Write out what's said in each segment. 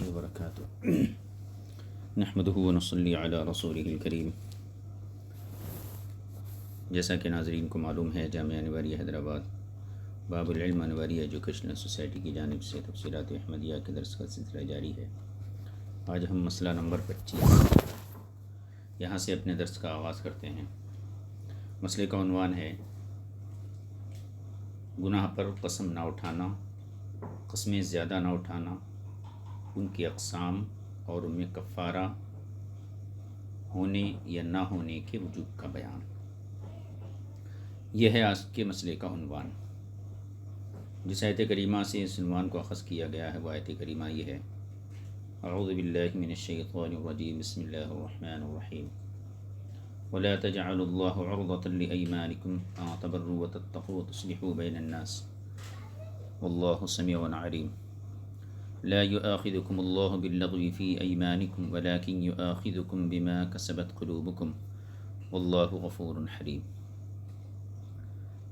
اللہ وبرکاتہ نحمدہ ونصلی علی رسولہ الکریم۔ جیسا کہ ناظرین کو معلوم ہے، جامعہ انوریہ حیدرآباد باب العلم انوری ایجوکیشنل سوسائٹی کی جانب سے تفسیرات احمدیہ کے درس کا سلسلہ جاری ہے۔ آج ہم مسئلہ نمبر 25 یہاں سے اپنے درس کا آغاز کرتے ہیں۔ مسئلے کا عنوان ہے گناہ پر قسم نہ اٹھانا، قسمیں زیادہ نہ اٹھانا، ان کی اقسام اور ان میں کفارہ ہونے یا نہ ہونے کے وجوب کا بیان۔ یہ ہے آج کے مسئلے کا عنوان۔ جس آیت کریمہ سے اس عنوان کو اخذ کیا گیا ہے وہ آیت کریمہ یہ ہے: اعوذ باللہ من الشیطان الرجیم، بسم اللہ الرحمن الرحیم، ولا تجعلوا الله عرضة لأيمانكم أن تبروا وتتقوا وتصلحوا بين الناس والله سميع عليم لا يؤاخذكم الله باللغو في أيمانكم ولكن يؤاخذكم بما كسبت قلوبكم والله غفور حليم۔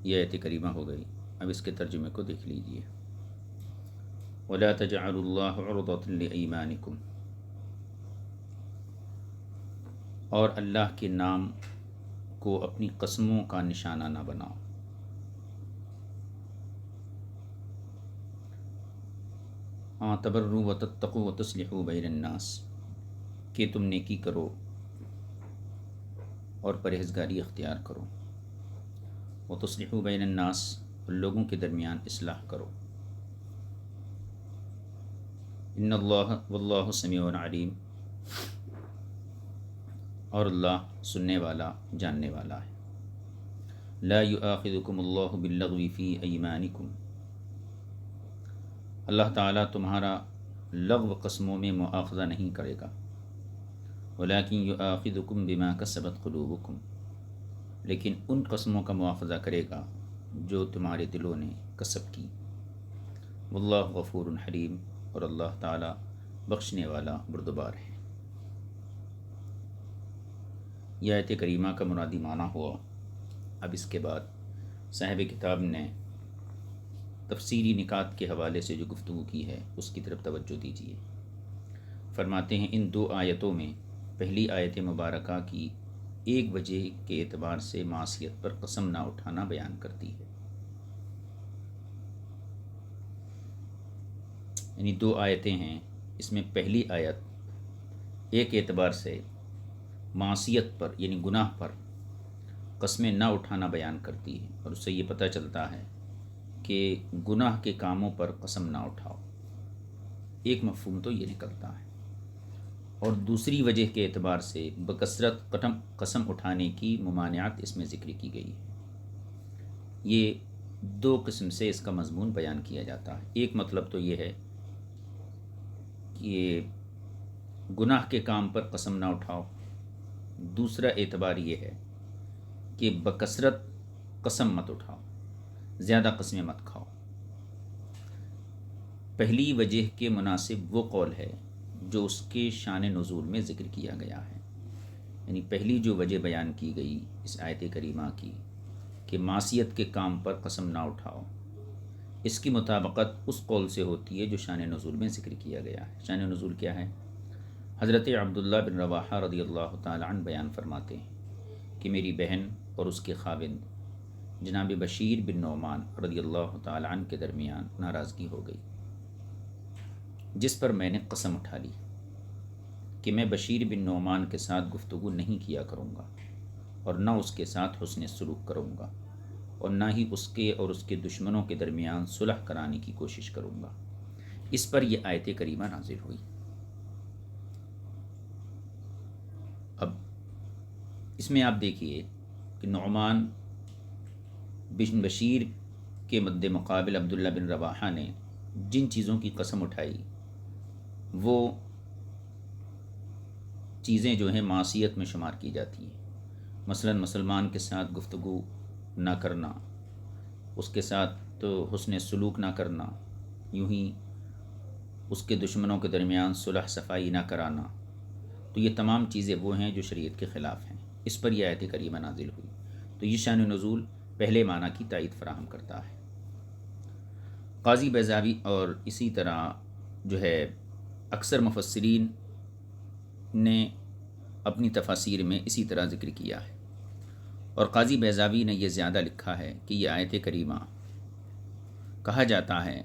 یہ آیت کریمہ ہو گئی۔ اب اس کے ترجمے کو دیکھ لیجئے۔ ولا تجعلوا الله عرضة لأيمانكم، اور اللہ کے نام کو اپنی قسموں کا نشانہ نہ بناؤ۔ تبروا وتتقوا وتصلحوا بین الناس، کہ تم نیکی کرو اور پرہیزگاری اختیار کرو، وتصلحوا بین الناس، اور لوگوں کے درمیان اصلاح کرو۔ ان اللہ واللہ سمیع علیم، اور اللہ سننے والا جاننے والا ہے۔ لا یؤاخذکم اللہ باللغو فی ایمانکم، اللہ تعالیٰ تمہارا لغو قسموں میں مؤاخذہ نہیں کرے گا۔ ولیکن یؤاخذکم بما کسبت قلوبکم، لیکن ان قسموں کا مؤاخذہ کرے گا جو تمہارے دلوں نے کسب کی۔ واللہ غفور حلیم، اور اللہ تعالیٰ بخشنے والا بردبار ہے۔ یہ آیت کریمہ کا مرادی معنی ہوا۔ اب اس کے بعد صاحب کتاب نے تفسیری نکات کے حوالے سے جو گفتگو کی ہے اس کی طرف توجہ دیجیے۔ فرماتے ہیں ان دو آیتوں میں پہلی آیت مبارکہ کی ایک وجہ کے اعتبار سے معصیت پر قسم نہ اٹھانا بیان کرتی ہے۔ یعنی دو آیتیں ہیں، اس میں پہلی آیت ایک اعتبار سے معصیت پر یعنی گناہ پر قسمیں نہ اٹھانا بیان کرتی ہے، اور اس سے یہ پتہ چلتا ہے کہ گناہ کے کاموں پر قسم نہ اٹھاؤ، ایک مفہوم تو یہ نکلتا ہے۔ اور دوسری وجہ کے اعتبار سے بکثرت قسم اٹھانے کی ممانعت اس میں ذکر کی گئی ہے۔ یہ دو قسم سے اس کا مضمون بیان کیا جاتا ہے۔ ایک مطلب تو یہ ہے کہ گناہ کے کام پر قسم نہ اٹھاؤ، دوسرا اعتبار یہ ہے کہ بکثرت قسم مت اٹھاؤ، زیادہ قسمیں مت کھاؤ۔ پہلی وجہ کے مناسب وہ قول ہے جو اس کے شان نزول میں ذکر کیا گیا ہے۔ یعنی پہلی جو وجہ بیان کی گئی اس آیت کریمہ کی کہ معصیت کے کام پر قسم نہ اٹھاؤ، اس کی مطابقت اس قول سے ہوتی ہے جو شان نزول میں ذکر کیا گیا ہے۔ شان نزول کیا ہے؟ حضرت عبداللہ بن رواحہ رضی اللہ تعالی عنہ بیان فرماتے ہیں کہ میری بہن اور اس کے خاوند جناب بشیر بن نعمان رضی اللہ تعالی عنہ کے درمیان ناراضگی ہو گئی، جس پر میں نے قسم اٹھا لی کہ میں بشیر بن نعمان کے ساتھ گفتگو نہیں کیا کروں گا، اور نہ اس کے ساتھ حسن سلوک کروں گا، اور نہ ہی اس کے اور اس کے دشمنوں کے درمیان صلح کرانے کی کوشش کروں گا۔ اس پر یہ آیت کریمہ نازل ہوئی۔ اب اس میں آپ دیکھیے کہ نعمان بن بشیر کے مد مقابل عبداللہ بن رواحہ نے جن چیزوں کی قسم اٹھائی وہ چیزیں جو ہیں معصیت میں شمار کی جاتی ہیں۔ مثلا مسلمان کے ساتھ گفتگو نہ کرنا، اس کے ساتھ تو حسن سلوک نہ کرنا، یوں ہی اس کے دشمنوں کے درمیان صلح صفائی نہ کرانا، تو یہ تمام چیزیں وہ ہیں جو شریعت کے خلاف ہیں۔ اس پر یہ آیت کریمہ نازل ہوئی۔ تو یہ شان نزول پہلے معنی کی تائید فراہم کرتا ہے۔ قاضی بیضاوی اور اسی طرح جو ہے اکثر مفسرین نے اپنی تفاسیر میں اسی طرح ذکر کیا ہے، اور قاضی بیضاوی نے یہ زیادہ لکھا ہے کہ یہ آیت کریمہ کہا جاتا ہے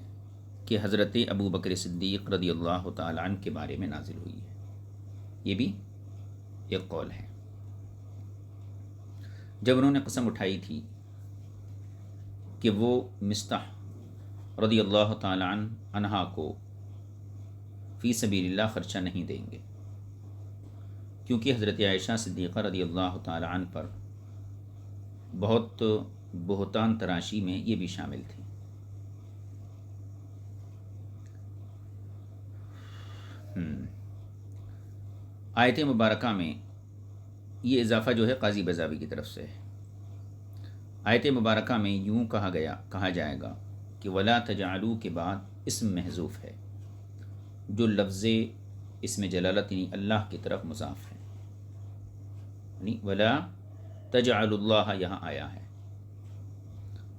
کہ حضرت ابو بکر صدیق رضی اللہ تعالیٰ عنہ کے بارے میں نازل ہوئی ہے۔ یہ بھی ایک قول ہے۔ جب انہوں نے قسم اٹھائی تھی کہ وہ مستح رضی اللہ تعالیٰ عنہا کو فی سبیل اللہ خرچہ نہیں دیں گے، کیونکہ حضرت عائشہ صدیقہ رضی اللہ تعالیٰ عنہ پر بہت بہتان تراشی میں یہ بھی شامل تھی۔ آیت مبارکہ میں یہ اضافہ جو ہے قاضی بیضاوی کی طرف سے ہے۔ آیت مبارکہ میں یوں کہا جائے گا کہ ولا تجعلوا کے بعد اسم محذوف ہے، جو لفظ اسم جلالت یعنی اللہ کی طرف مضاف ہے، یعنی ولا تجعلوا اللہ یہاں آیا ہے،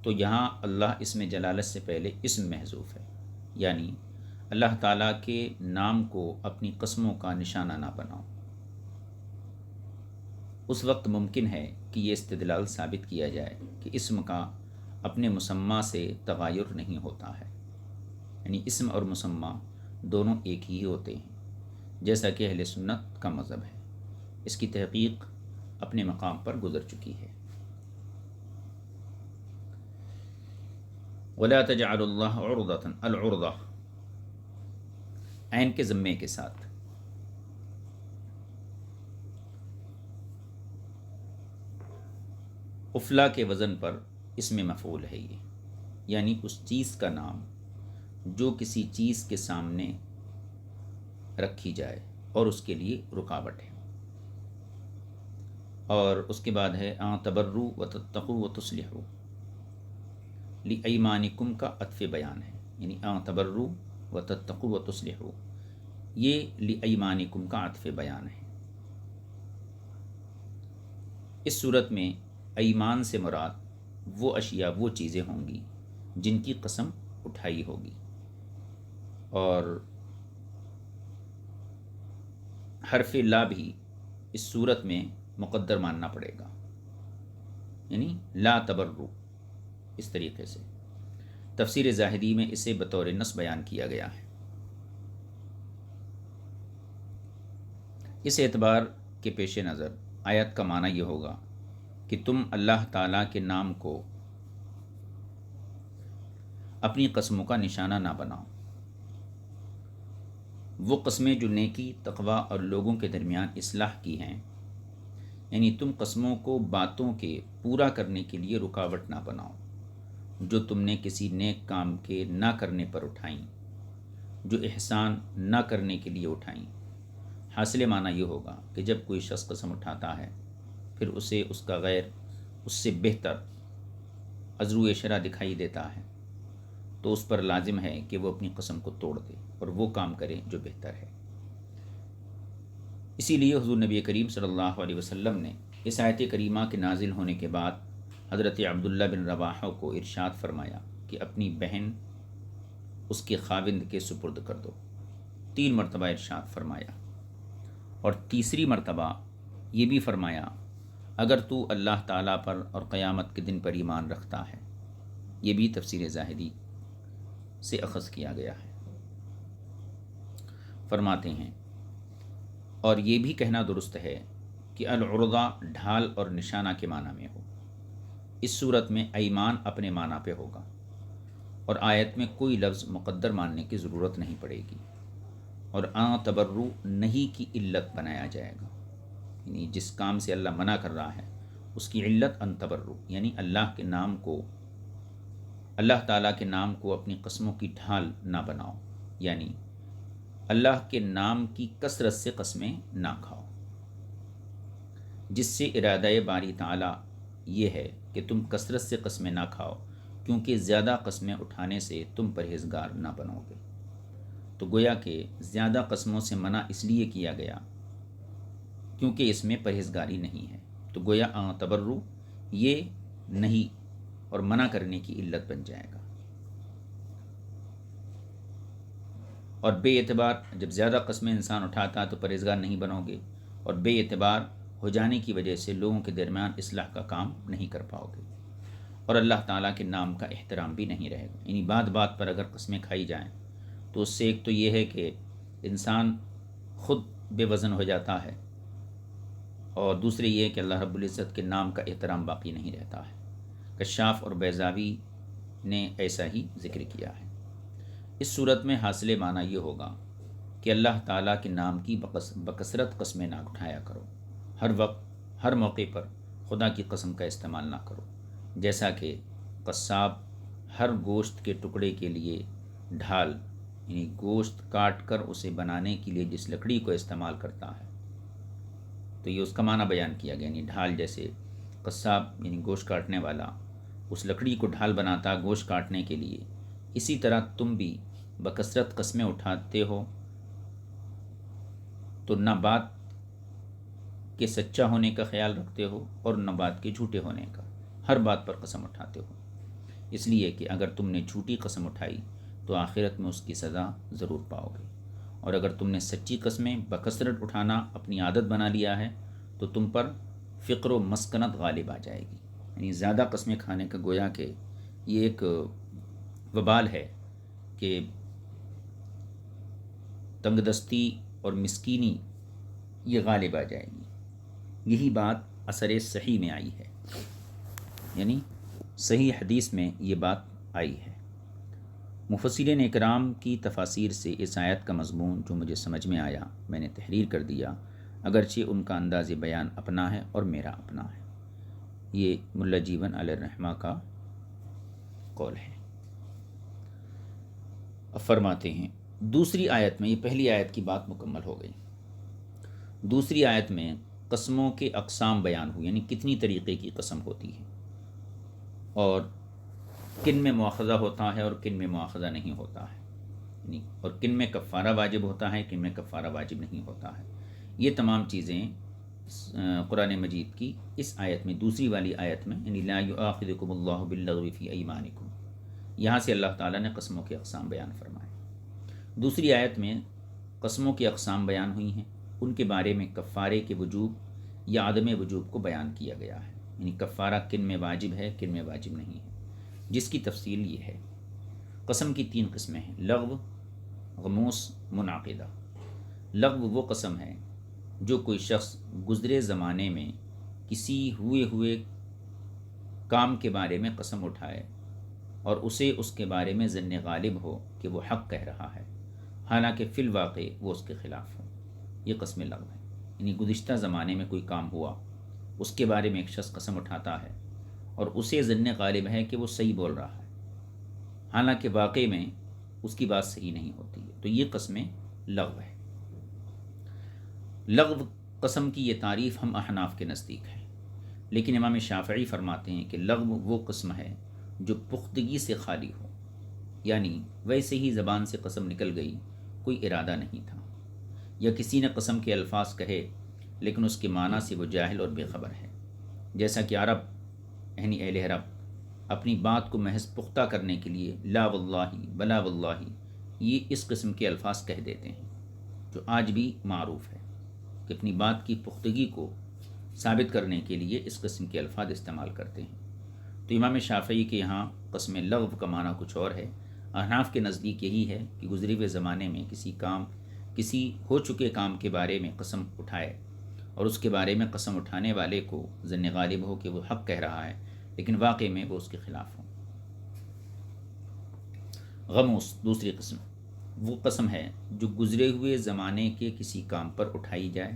تو یہاں اللہ اسم جلالت سے پہلے اسم محذوف ہے، یعنی اللہ تعالیٰ کے نام کو اپنی قسموں کا نشانہ نہ بناؤ۔ اس وقت ممکن ہے کہ یہ استدلال ثابت کیا جائے کہ اسم کا اپنے مسمى سے تغیر نہیں ہوتا ہے، یعنی اسم اور مسمى دونوں ایک ہی ہوتے ہیں، جیسا کہ اہل سنت کا مذہب ہے۔ اس کی تحقیق اپنے مقام پر گزر چکی ہے۔ وَلَا تَجْعَلُوا اللَّهَ عُرْضَةً، العرضہ عین کے ضمے کے ساتھ، افلا کے وزن پر اسم مفعول ہے یہ، یعنی اس چیز کا نام جو کسی چیز کے سامنے رکھی جائے اور اس کے لیے رکاوٹ ہے۔ اور اس کے بعد ہے آن تبروا وتتقوا وتصلحوا، لایمانکم کا عطف بیان ہے، یعنی آن تبروا وتتقوا وتصلحوا، یہ لایمانکم کا عطف بیان ہے۔ اس صورت میں ایمان سے مراد وہ اشیاء، وہ چیزیں ہوں گی جن کی قسم اٹھائی ہوگی، اور حرف لا بھی اس صورت میں مقدر ماننا پڑے گا، یعنی لا تبرو۔ اس طریقے سے تفسیر زاہدی میں اسے بطور نص بیان کیا گیا ہے۔ اس اعتبار کے پیش نظر آیت کا معنی یہ ہوگا کہ تم اللہ تعالیٰ کے نام کو اپنی قسموں کا نشانہ نہ بناؤ۔ وہ قسمیں جو نیکی، تقوی اور لوگوں کے درمیان اصلاح کی ہیں، یعنی تم قسموں کو باتوں کے پورا کرنے کے لیے رکاوٹ نہ بناؤ جو تم نے کسی نیک کام کے نہ کرنے پر اٹھائیں، جو احسان نہ کرنے کے لیے اٹھائیں۔ حاصل معنی یہ ہوگا کہ جب کوئی شخص قسم اٹھاتا ہے پھر اسے اس کا غیر اس سے بہتر عذرو شرع دکھائی دیتا ہے، تو اس پر لازم ہے کہ وہ اپنی قسم کو توڑ دے اور وہ کام کرے جو بہتر ہے۔ اسی لیے حضور نبی کریم صلی اللہ علیہ وسلم نے اس آیت کریمہ کے نازل ہونے کے بعد حضرت عبداللہ بن رواحہ کو ارشاد فرمایا کہ اپنی بہن اس کے خاوند کے سپرد کر دو۔ 3 مرتبہ ارشاد فرمایا، اور تیسری مرتبہ یہ بھی فرمایا اگر تو اللہ تعالیٰ پر اور قیامت کے دن پر ایمان رکھتا ہے۔ یہ بھی تفسیر زاہدی سے اخذ کیا گیا ہے۔ فرماتے ہیں اور یہ بھی کہنا درست ہے کہ العرضہ ڈھال اور نشانہ کے معنی میں ہو۔ اس صورت میں ایمان اپنے معنی پہ ہوگا اور آیت میں کوئی لفظ مقدر ماننے کی ضرورت نہیں پڑے گی، اور آن تبرو نہیں کی علت بنایا جائے گا، یعنی جس کام سے اللہ منع کر رہا ہے اس کی علت ان تبرو، یعنی اللہ تعالیٰ کے نام کو اپنی قسموں کی ڈھال نہ بناؤ، یعنی اللہ کے نام کی کثرت سے قسمیں نہ کھاؤ، جس سے ارادہ باری تعالیٰ یہ ہے کہ تم کثرت سے قسمیں نہ کھاؤ، کیونکہ زیادہ قسمیں اٹھانے سے تم پرہیزگار نہ بنو گے۔ تو گویا کہ زیادہ قسموں سے منع اس لیے کیا گیا کیونکہ اس میں پرہیزگاری نہیں ہے، تو گویا تبرو یہ نہیں اور منع کرنے کی علت بن جائے گا۔ اور بے اعتبار جب زیادہ قسمیں انسان اٹھاتا ہے تو پرہیزگار نہیں بنو گے، اور بے اعتبار ہو جانے کی وجہ سے لوگوں کے درمیان اصلاح کا کام نہیں کر پاؤ گے، اور اللہ تعالیٰ کے نام کا احترام بھی نہیں رہے گا۔ یعنی بات بات پر اگر قسمیں کھائی جائیں تو اس سے ایک تو یہ ہے کہ انسان خود بے وزن ہو جاتا ہے، اور دوسری یہ کہ اللہ رب العزت کے نام کا احترام باقی نہیں رہتا ہے۔ کشاف اور بیضاوی نے ایسا ہی ذکر کیا ہے۔ اس صورت میں حاصل معنی یہ ہوگا کہ اللہ تعالیٰ کے نام کی بکثرت قسمیں نہ اٹھایا کرو، ہر وقت ہر موقع پر خدا کی قسم کا استعمال نہ کرو، جیسا کہ قصاب ہر گوشت کے ٹکڑے کے لیے ڈھال، یعنی گوشت کاٹ کر اسے بنانے کے لیے جس لکڑی کو استعمال کرتا ہے، تو یہ اس کا معنی بیان کیا گیا۔ یعنی ڈھال، جیسے قصاب یعنی گوشت کاٹنے والا اس لکڑی کو ڈھال بناتا گوشت کاٹنے کے لیے، اسی طرح تم بھی بکثرت قسمیں اٹھاتے ہو تو نہ بات کے سچا ہونے کا خیال رکھتے ہو اور نہ بات کے جھوٹے ہونے کا، ہر بات پر قسم اٹھاتے ہو، اس لیے کہ اگر تم نے جھوٹی قسم اٹھائی تو آخرت میں اس کی سزا ضرور پاؤ گے، اور اگر تم نے سچی قسمیں بکثرت اٹھانا اپنی عادت بنا لیا ہے تو تم پر فقر و مسکنت غالب آ جائے گی۔ یعنی زیادہ قسمیں کھانے کا گویا کہ یہ ایک وبال ہے کہ تنگ دستی اور مسکینی یہ غالب آ جائے گی۔ یہی بات اثر صحیح میں آئی ہے، یعنی صحیح حدیث میں یہ بات آئی ہے۔ مفسرین اکرام کی تفاسیر سے اس آیت کا مضمون جو مجھے سمجھ میں آیا میں نے تحریر کر دیا، اگرچہ ان کا انداز بیان اپنا ہے اور میرا اپنا ہے۔ یہ ملا جیون علیہ الرحمہ کا قول ہے۔ اب فرماتے ہیں دوسری آیت میں، یہ پہلی آیت کی بات مکمل ہو گئی، دوسری آیت میں قسموں کے اقسام بیان ہوئی، یعنی کتنی طریقے کی قسم ہوتی ہے اور کن میں مواخذہ ہوتا ہے اور کن میں مواخذہ نہیں ہوتا ہے، یعنی اور کن میں کفارہ واجب ہوتا ہے، کن میں کفارہ واجب نہیں ہوتا ہے۔ یہ تمام چیزیں قرآن مجید کی اس آیت میں، دوسری والی آیت میں، یعنی لا یؤاخذکم اللہ باللغو فی ایمانکم، یہاں سے اللہ تعالیٰ نے قسموں کے اقسام بیان فرمائے۔ دوسری آیت میں قسموں کی اقسام بیان ہوئی ہیں، ان کے بارے میں کفارے کے وجوب یا عدم وجوب کو بیان کیا گیا ہے، یعنی کفارہ کن میں واجب ہے کن میں واجب نہیں ہے، جس کی تفصیل یہ ہے۔ قسم کی 3 قسمیں ہیں، لغو، غموس، منعقدہ۔ لغو وہ قسم ہے جو کوئی شخص گزرے زمانے میں کسی ہوئے کام کے بارے میں قسم اٹھائے اور اسے اس کے بارے میں ظن غالب ہو کہ وہ حق کہہ رہا ہے، حالانکہ فی الواقع وہ اس کے خلاف ہو، یہ قسم لغو ہے۔ یعنی گزشتہ زمانے میں کوئی کام ہوا، اس کے بارے میں ایک شخص قسم اٹھاتا ہے اور اسے ظن غالب ہے کہ وہ صحیح بول رہا ہے، حالانکہ واقع میں اس کی بات صحیح نہیں ہوتی ہے، تو یہ قسم لغو ہے۔ لغو قسم کی یہ تعریف ہم احناف کے نزدیک ہے، لیکن امام شافعی فرماتے ہیں کہ لغو وہ قسم ہے جو پختگی سے خالی ہو، یعنی ویسے ہی زبان سے قسم نکل گئی، کوئی ارادہ نہیں تھا، یا کسی نے قسم کے الفاظ کہے لیکن اس کے معنی سے وہ جاہل اور بے خبر ہے، جیسا کہ عرب یعنی اہل عرب اپنی بات کو محض پختہ کرنے کے لیے لا واللہ بلا واللہ یہ اس قسم کے الفاظ کہہ دیتے ہیں، جو آج بھی معروف ہے کہ اپنی بات کی پختگی کو ثابت کرنے کے لیے اس قسم کے الفاظ استعمال کرتے ہیں۔ تو امام شافعی کے یہاں قسم لغو کا معنی کچھ اور ہے، احناف کے نزدیک یہی ہے کہ گزرے ہوئے زمانے میں کسی ہو چکے کام کے بارے میں قسم اٹھائے اور اس کے بارے میں قسم اٹھانے والے کو ظن غالب ہو کہ وہ حق کہہ رہا ہے لیکن واقع میں وہ اس کے خلاف ہو۔ غموس دوسری قسم وہ قسم ہے جو گزرے ہوئے زمانے کے کسی کام پر اٹھائی جائے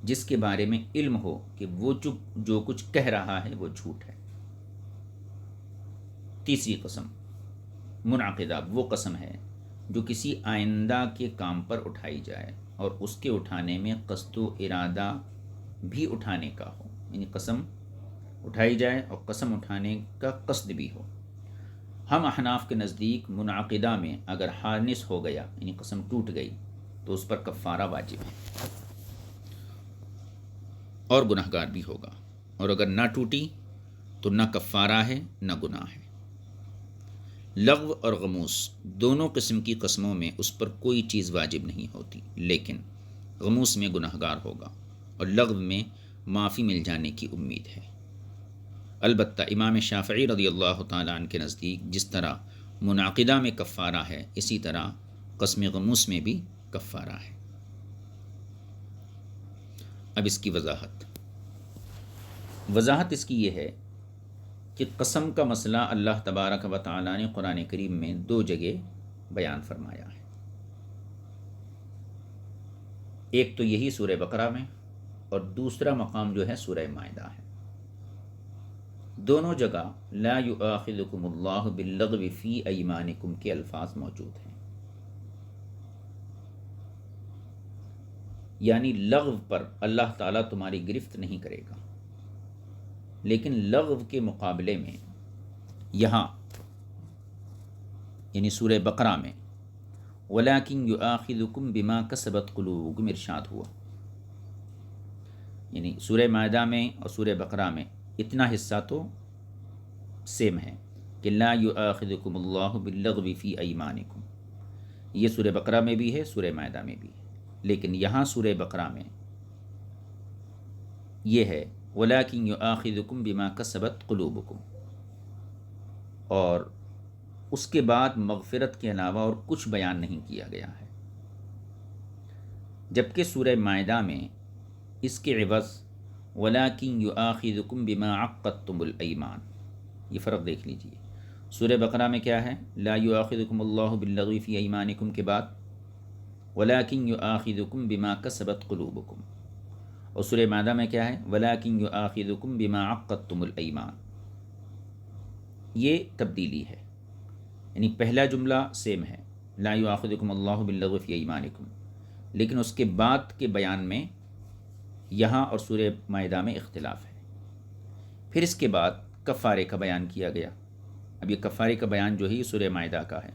جس کے بارے میں علم ہو کہ وہ جو کچھ کہہ رہا ہے وہ جھوٹ ہے۔ تیسری قسم منعقدہ وہ قسم ہے جو کسی آئندہ کے کام پر اٹھائی جائے اور اس کے اٹھانے میں قصد و ارادہ بھی اٹھانے کا ہو، یعنی قسم اٹھائی جائے اور قسم اٹھانے کا قصد بھی ہو۔ ہم احناف کے نزدیک منعقدہ میں اگر حانث ہو گیا یعنی قسم ٹوٹ گئی تو اس پر کفارہ واجب ہے اور گنہگار بھی ہوگا، اور اگر نہ ٹوٹی تو نہ کفارہ ہے نہ گناہ ہے۔ لغو اور غموس دونوں قسم کی قسموں میں اس پر کوئی چیز واجب نہیں ہوتی، لیکن غموس میں گنہگار ہوگا اور لغو میں معافی مل جانے کی امید ہے۔ البتہ امام شافعی رضی اللہ تعالیٰ عنہ کے نزدیک جس طرح منعقدہ میں کفارہ ہے، اسی طرح قسم غموس میں بھی کفارہ ہے۔ اب اس کی وضاحت اس کی یہ ہے کہ قسم کا مسئلہ اللہ تبارک و تعالیٰ نے قرآن کریم میں 2 جگہ بیان فرمایا ہے۔ ایک تو یہی سورہ بقرہ میں، اور دوسرا مقام جو ہے سورہ مائدہ ہے۔ دونوں جگہ لا یؤاخذکم اللہ باللغو فی ایمانکم کے الفاظ موجود ہیں، یعنی لغو پر اللہ تعالیٰ تمہاری گرفت نہیں کرے گا، لیکن لغو کے مقابلے میں یہاں یعنی سورہ بقرہ میں وَلَٰكِنْ يُؤَاخِذُكُمْ بِمَا كَسَبَتْ قُلُوبُكُمْ ارشاد ہوا، یعنی سورہ مائدہ میں اور سورہ بقرہ میں اتنا حصہ تو سیم ہے کہ لا یؤاخذکم اللہ باللغو فی ایمانکم، یہ سورہ بقرہ میں بھی ہے، سورہ مائدہ میں بھی ہے، لیکن یہاں سورہ بقرہ میں یہ ہے وَلَٰكِنْ يُؤَاخِذُكُمْ بِمَا كَسَبَتْ قُلُوبُكُمْ، اور اس کے بعد مغفرت کے علاوہ اور کچھ بیان نہیں کیا گیا ہے، جبکہ سورہ مائدہ میں اس کے عوض وَلَٰكِنْ يُؤَاخِذُكُمْ بِمَا عَقَّدتُّمُ الْأَيْمَانَ، یہ فرق دیکھ لیجئے۔ سورہ بقرہ میں کیا ہے؟ لا یؤاخذکم اللہ باللغو فی ایمانکم کے بعد وَلَٰكِنْ يُؤَاخِذُكُمْ بِمَا كَسَبَتْ قُلُوبُكُمْ، اور سورہ مائدہ میں کیا ہے؟ وَلَٰكِنْ يُؤَاخِذُكُمْ بِمَا عَقَّدتُّمُ الْأَيْمَانَ۔ یہ تبدیلی ہے، یعنی پہلا جملہ سیم ہے لا یؤاخذکم اللہ باللغو فی ایمانکم، لیکن اس کے بعد کے بیان میں یہاں اور سورہ مائدہ میں اختلاف ہے۔ پھر اس کے بعد کفارے کا بیان کیا گیا۔ اب یہ کفارے کا بیان جو ہے یہ سورہ مائدہ کا ہے،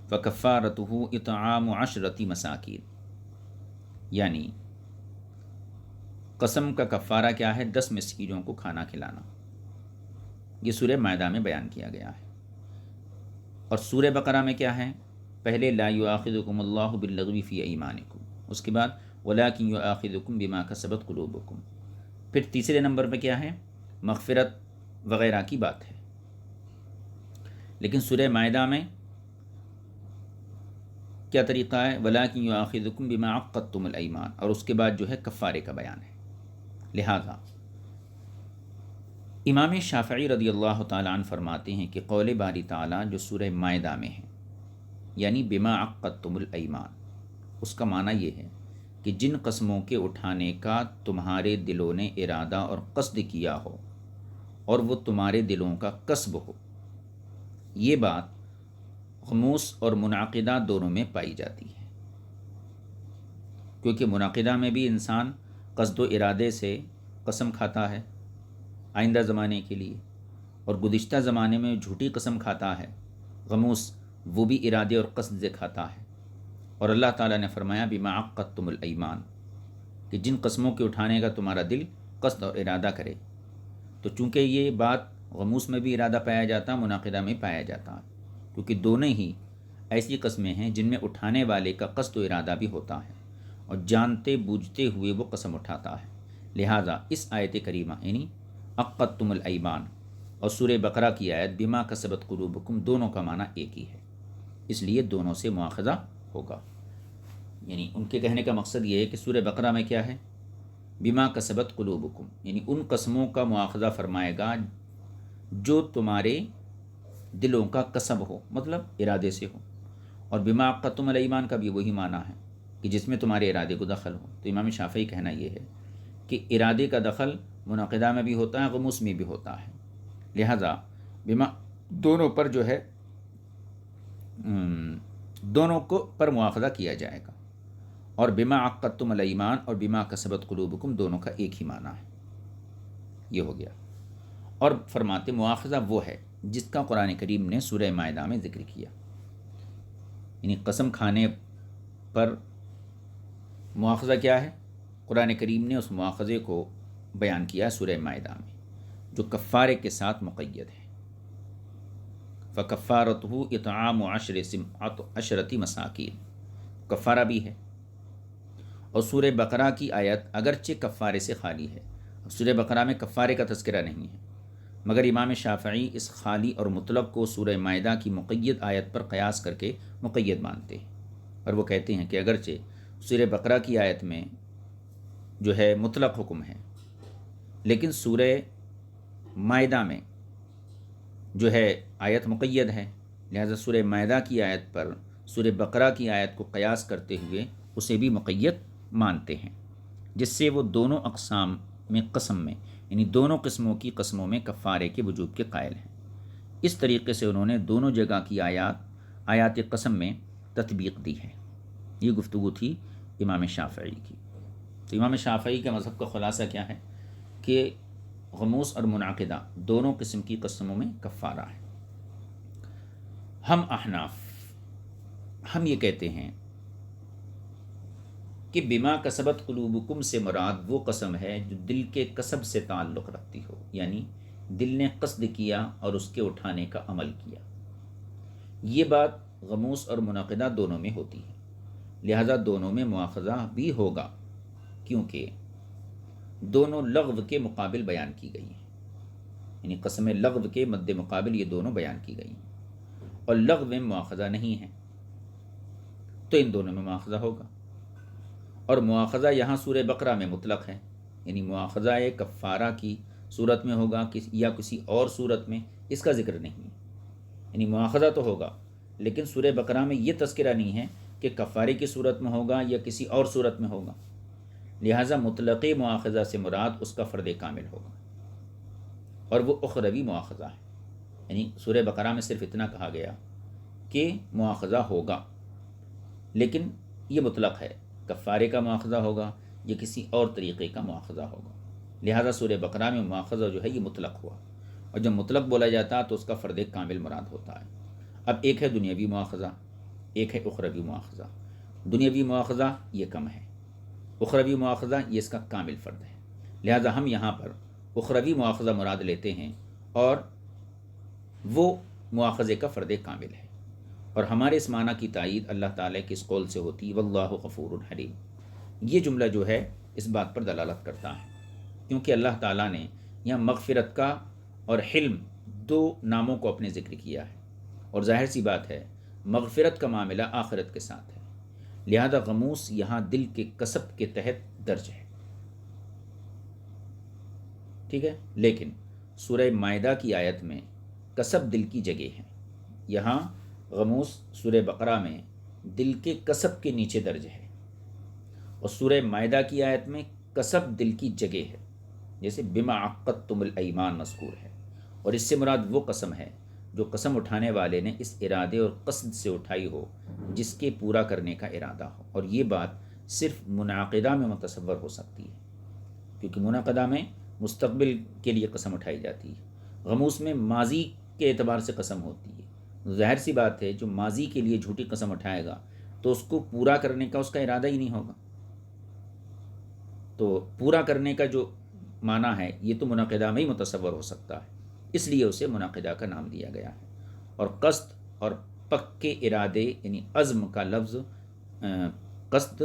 فَكَفَّارَتُهُ إِطْعَامُ عَشْرَةِ مَسَاکِین، یعنی قسم کا کفارہ کیا ہے؟ 10 مسکینوں کو کھانا کھلانا، یہ سورہ مائدہ میں بیان کیا گیا ہے۔ اور سورہ بقرہ میں کیا ہے؟ پہلے لا یؤاخذکم اللہ باللغو فی ایمانکم، اس کے بعد وَلَٰكِنْ يُؤَاخِذُكُمْ بِمَا كَسَبَتْ قُلُوبُكُمْ، پھر تیسرے نمبر پہ کیا ہے؟ مغفرت وغیرہ کی بات ہے۔ لیکن سورہ مائدہ میں کیا طریقہ ہے؟ وَلَٰكِنْ يُؤَاخِذُكُمْ بِمَا عَقَّدتُّمُ الْأَيْمَانَ، اور اس کے بعد جو ہے کفارے کا بیان ہے۔ لہذا امام شافعی رضی اللہ تعالیٰ عنہ فرماتے ہیں کہ قول باری تعالیٰ جو سورہ مائدہ میں ہے، یعنی بما عقدتم الایمان، اس کا معنی یہ ہے کہ جن قسموں کے اٹھانے کا تمہارے دلوں نے ارادہ اور قصد کیا ہو اور وہ تمہارے دلوں کا قصب ہو، یہ بات غموس اور منعقدہ دونوں میں پائی جاتی ہے، کیونکہ منعقدہ میں بھی انسان قصد و ارادے سے قسم کھاتا ہے آئندہ زمانے کے لیے، اور گزشتہ زمانے میں جھوٹی قسم کھاتا ہے۔ غموس وہ بھی ارادے اور قصد سے کھاتا ہے، اور اللہ تعالیٰ نے فرمایا بما عقدتم الایمان، کہ جن قسموں کے اٹھانے کا تمہارا دل قصد اور ارادہ کرے۔ تو چونکہ یہ بات غموس میں بھی ارادہ پایا جاتا ہے، منعقدہ میں پایا جاتا ہے، کیونکہ دونوں ہی ایسی قسمیں ہیں جن میں اٹھانے والے کا قصد و ارادہ بھی ہوتا ہے اور جانتے بوجھتے ہوئے وہ قسم اٹھاتا ہے۔ لہٰذا اس آیت کریمہ یعنی عقدتم الایمان اور سورہ بقرہ کی آیت بما کسبت قلوبکم دونوں کا معنی ایک ہی ہے، اس لیے دونوں سے مواخذہ ہوگا۔ یعنی ان کے کہنے کا مقصد یہ ہے کہ سورہ بقرہ میں کیا ہے؟ بما کسبت قلوبکم، یعنی ان قسموں کا مواخذہ فرمائے گا جو تمہارے دلوں کا قصب ہو، مطلب ارادے سے ہو، اور بما عقدتم الایمان کا بھی وہی معنی ہے کہ جس میں تمہارے ارادے کو دخل ہو۔ تو امام شافعی کہنا یہ ہے کہ ارادے کا دخل منعقدہ میں بھی ہوتا ہے، غموس میں بھی ہوتا ہے، لہذا بما دونوں پر جو ہے دونوں کو پر مواخذہ کیا جائے گا، اور بما عقدتم الایمان اور بما کسبت قلوبکم دونوں کا ایک ہی معنی ہے۔ یہ ہو گیا۔ اور فرماتے مواخذہ وہ ہے جس کا قرآن کریم نے سورہ مائدہ میں ذکر کیا، یعنی قسم کھانے پر مواخذہ کیا ہے؟ قرآن کریم نے اس مواخذے کو بیان کیا سورہ مائدہ میں، جو کفارے کے ساتھ مقید ہے۔ فکفارتہ اطعام عشرۃ مساکین، کفارہ بھی ہے۔ اور سورہ بقرہ کی آیت اگرچہ کفارے سے خالی ہے، سورہ بقرہ میں کفارے کا تذکرہ نہیں ہے، مگر امام شافعی اس خالی اور مطلق کو سورہ مائدہ کی مقید آیت پر قیاس کر کے مقید مانتے ہیں، اور وہ کہتے ہیں کہ اگرچہ سورہ بقرہ کی آیت میں جو ہے مطلق حکم ہے، لیکن سورہ مائدہ میں جو ہے آیت مقید ہے، لہذا سورہ مائدہ کی آیت پر سورہ بقرہ کی آیت کو قیاس کرتے ہوئے اسے بھی مقید مانتے ہیں، جس سے وہ دونوں اقسام میں قسم میں، یعنی دونوں قسموں کی قسموں میں کفارے کے وجوب کے قائل ہیں۔ اس طریقے سے انہوں نے دونوں جگہ کی آیات قسم میں تطبیق دی ہے۔ یہ گفتگو تھی امام شافعی کی۔ تو امام شافعی کا مذہب کا خلاصہ کیا ہے کہ غموس اور منعقدہ دونوں قسم کی قسموں میں کفارہ ہے۔ ہم احناف ہم یہ کہتے ہیں کہ بما کسبت قلوبکم سے مراد وہ قسم ہے جو دل کے کسب سے تعلق رکھتی ہو، یعنی دل نے قصد کیا اور اس کے اٹھانے کا عمل کیا۔ یہ بات غموس اور منعقدہ دونوں میں ہوتی ہے، لہذا دونوں میں مواخذہ بھی ہوگا، کیونکہ دونوں لغو کے مقابل بیان کی گئی ہیں، یعنی قسم لغو کے مد مقابل یہ دونوں بیان کی گئی ہیں، اور لغو میں مواخذہ نہیں ہے، تو ان دونوں میں مواخذہ ہوگا۔ اور مواخذہ یہاں سورہ بقرہ میں مطلق ہے، یعنی مواخذہ کفارہ کی صورت میں ہوگا یا کسی اور صورت میں، اس کا ذکر نہیں ہے، یعنی مواخذہ تو ہوگا، لیکن سورہ بقرہ میں یہ تذکرہ نہیں ہے کہ کفارے کی صورت میں ہوگا یا کسی اور صورت میں ہوگا، لہٰذا مطلق مواخذہ سے مراد اس کا فرد کامل ہوگا، اور وہ اخروی مواخذہ ہے، یعنی سورہ بقرہ میں صرف اتنا کہا گیا کہ مواخذہ ہوگا، لیکن یہ مطلق ہے، کفارے کا مواخذہ ہوگا یا کسی اور طریقے کا مواخذہ ہوگا، لہذا سورہ بقرہ میں مواخذہ جو ہے یہ مطلق ہوا، اور جب مطلق بولا جاتا ہے تو اس کا فرد کامل مراد ہوتا ہے۔ اب ایک ہے دنیاوی مواخذہ، ایک ہے اخروی مواخذہ۔ دنیاوی مواخذہ یہ کم ہے، اخروی مواخذہ یہ اس کا کامل فرد ہے، لہذا ہم یہاں پر اخروی مواخذہ مراد لیتے ہیں، اور وہ مواخذے کا فرد کامل ہے، اور ہمارے اس معنی کی تائید اللہ تعالیٰ کے اس قول سے ہوتی واللہ غفور حلیم۔ یہ جملہ جو ہے اس بات پر دلالت کرتا ہے، کیونکہ اللہ تعالیٰ نے یہاں مغفرت کا اور حلم دو ناموں کو اپنے ذکر کیا ہے، اور ظاہر سی بات ہے مغفرت کا معاملہ آخرت کے ساتھ ہے، لہذا غموس یہاں دل کے کسب کے تحت درج ہے، ٹھیک ہے۔ لیکن سورہ مائدہ کی آیت میں کسب دل کی جگہ ہے، یہاں غموس سورہ بقرہ میں دل کے کسب کے نیچے درج ہے، اور سورہ مائدہ کی آیت میں کسب دل کی جگہ ہے، جیسے بما عقدتم الایمان مذکور ہے، اور اس سے مراد وہ قسم ہے جو قسم اٹھانے والے نے اس ارادے اور قصد سے اٹھائی ہو جس کے پورا کرنے کا ارادہ ہو، اور یہ بات صرف منعقدہ میں متصور ہو سکتی ہے، کیونکہ منعقدہ میں مستقبل کے لیے قسم اٹھائی جاتی ہے، غموس میں ماضی کے اعتبار سے قسم ہوتی ہے۔ ظاہر سی بات ہے جو ماضی کے لیے جھوٹی قسم اٹھائے گا تو اس کو پورا کرنے کا اس کا ارادہ ہی نہیں ہوگا، تو پورا کرنے کا جو معنی ہے یہ تو منعقدہ میں ہی متصور ہو سکتا ہے، اس لیے اسے منعقدہ کا نام دیا گیا ہے۔ اور قصد اور پکے ارادے یعنی عزم کا لفظ قصد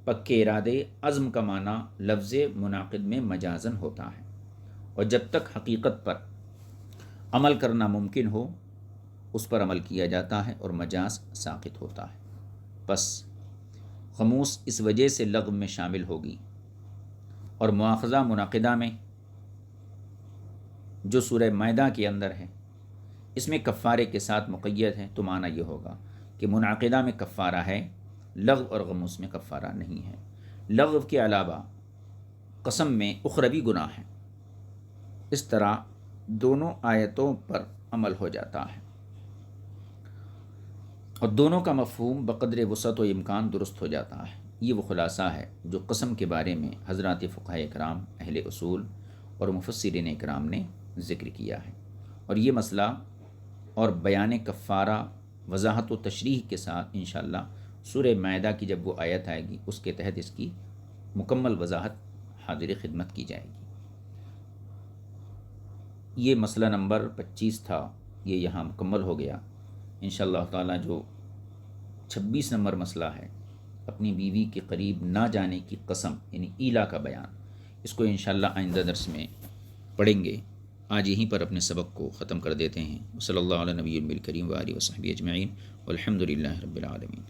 پکے ارادے عزم کا معنی لفظ منعقد میں مجازن ہوتا ہے، اور جب تک حقیقت پر عمل کرنا ممکن ہو اس پر عمل کیا جاتا ہے اور مجاز ساقط ہوتا ہے۔ پس غموس اس وجہ سے لغو میں شامل ہوگی، اور مواخذہ منعقدہ میں جو سورہ مائدہ کے اندر ہے اس میں کفارے کے ساتھ مقید ہے، تو معنی یہ ہوگا کہ منعقدہ میں کفارہ ہے، لغو اور غموس میں کفارہ نہیں ہے۔ لغو کے علاوہ قسم میں اخروی گناہ ہے، اس طرح دونوں آیتوں پر عمل ہو جاتا ہے، اور دونوں کا مفہوم بقدر وسعت و امکان درست ہو جاتا ہے۔ یہ وہ خلاصہ ہے جو قسم کے بارے میں حضرات فقہاء اکرام، اہل اصول اور مفسرین اکرام نے ذکر کیا ہے، اور یہ مسئلہ اور بیان کفارہ وضاحت و تشریح کے ساتھ انشاءاللہ سورہ مائدہ کی جب وہ آیت آئے گی اس کے تحت اس کی مکمل وضاحت حاضر خدمت کی جائے گی۔ یہ مسئلہ نمبر 25 تھا، یہ یہاں مکمل ہو گیا۔ انشاءاللہ تعالیٰ جو 26 نمبر مسئلہ ہے، اپنی بیوی کے قریب نہ جانے کی قسم یعنی ایلا کا بیان، اس کو انشاءاللہ آئندہ درس میں پڑھیں گے۔ آج یہیں پر اپنے سبق کو ختم کر دیتے ہیں۔ صلی اللہ علیہ نبی الکریم و آلہ و صحبہ اجمعین والحمد للہ رب العالمین۔